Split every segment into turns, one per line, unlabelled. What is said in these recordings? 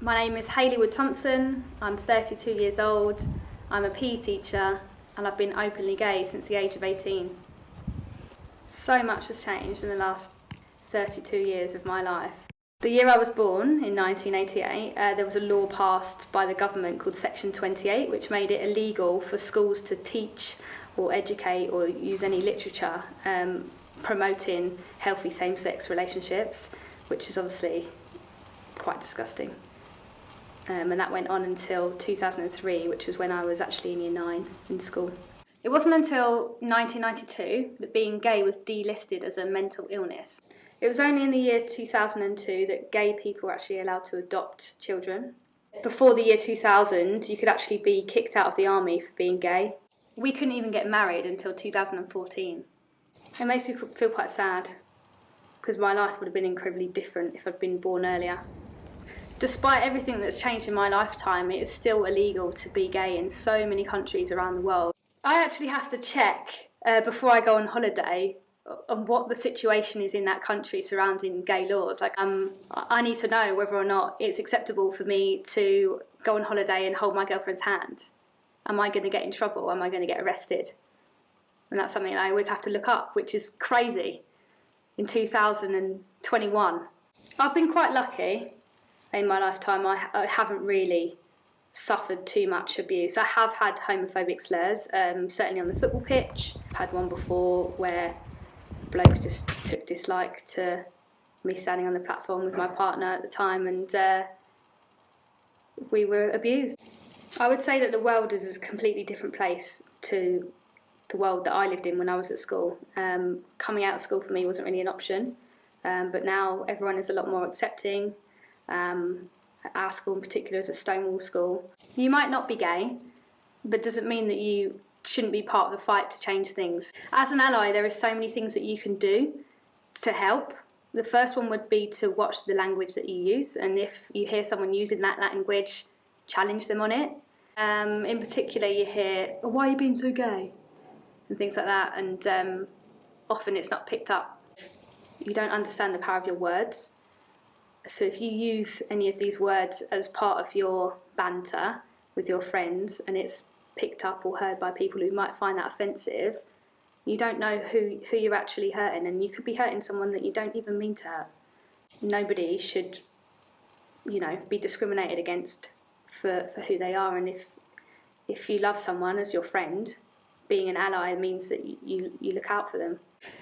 My name is Wood-Thompson, I'm 32 years old, I'm a PE teacher and I've been openly gay since the age of 18. So much has changed in the last 32 years of my life. The year I was born, in 1988, there was a law passed by the government called Section 28, which made it illegal for schools to teach or educate or use any literature promoting healthy same-sex relationships, which is obviously quite disgusting. And that went on until 2003, which was when I was actually in year 9 in school. It wasn't until 1992 that being gay was delisted as a mental illness. It was only in the year 2002 that gay people were actually allowed to adopt children. Before the year 2000, you could actually be kicked out of the army for being gay. We couldn't even get married until 2014. It makes me feel quite sad, because my life would have been incredibly different if I'd been born earlier. Despite everything that's changed in my lifetime, it is still illegal to be gay in so many countries around the world. I actually have to check before I go on holiday on what the situation is in that country surrounding gay laws. I need to know whether or not it's acceptable for me to go on holiday and hold my girlfriend's hand. Am I going to get in trouble? Am I going to get arrested? And that's something I always have to look up, which is crazy in 2021. I've been quite lucky. In my lifetime, I haven't really suffered too much abuse. I have had homophobic slurs, certainly on the football pitch. I've had one before where a bloke just took dislike to me standing on the platform with my partner at the time, and we were abused. I would say that the world is a completely different place to the world that I lived in when I was at school. Coming out of school for me wasn't really an option, but now everyone is a lot more accepting. Our school in particular is a Stonewall school. You might not be gay, but doesn't mean that you shouldn't be part of the fight to change things. As an ally, there are so many things that you can do to help. The first one would be to watch the language that you use, and if you hear someone using that language, challenge them on it. In particular, you hear, "Oh, why are you being so gay?" and things like that, and often it's not picked up. You don't understand the power of your words. So if you use any of these words as part of your banter with your friends and it's picked up or heard by people who might find that offensive, you don't know who you're actually hurting, and you could be hurting someone that you don't even mean to hurt. Nobody should, be discriminated against for who they are, and if you love someone as your friend, being an ally means that you look out for them.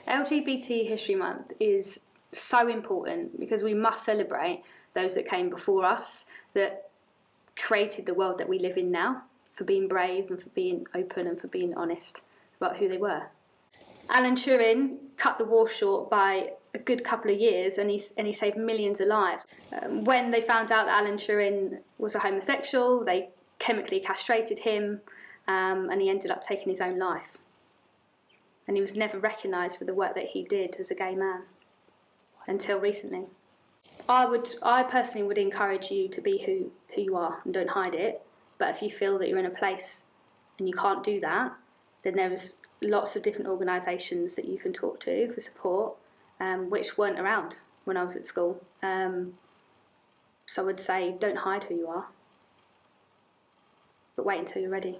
LGBT History Month is so important because we must celebrate those that came before us, that created the world that we live in now, for being brave and for being open and for being honest about who they were. Alan Turing cut the war short by a good couple of years, and he saved millions of lives. When they found out that Alan Turing was a homosexual, they chemically castrated him, and he ended up taking his own life. And he was never recognised for the work that he did as a gay man until recently. I personally would encourage you to be who you are and don't hide it. But if you feel that you're in a place and you can't do that, then there's lots of different organisations that you can talk to for support, which weren't around when I was at school. So I would say don't hide who you are, but wait until you're ready.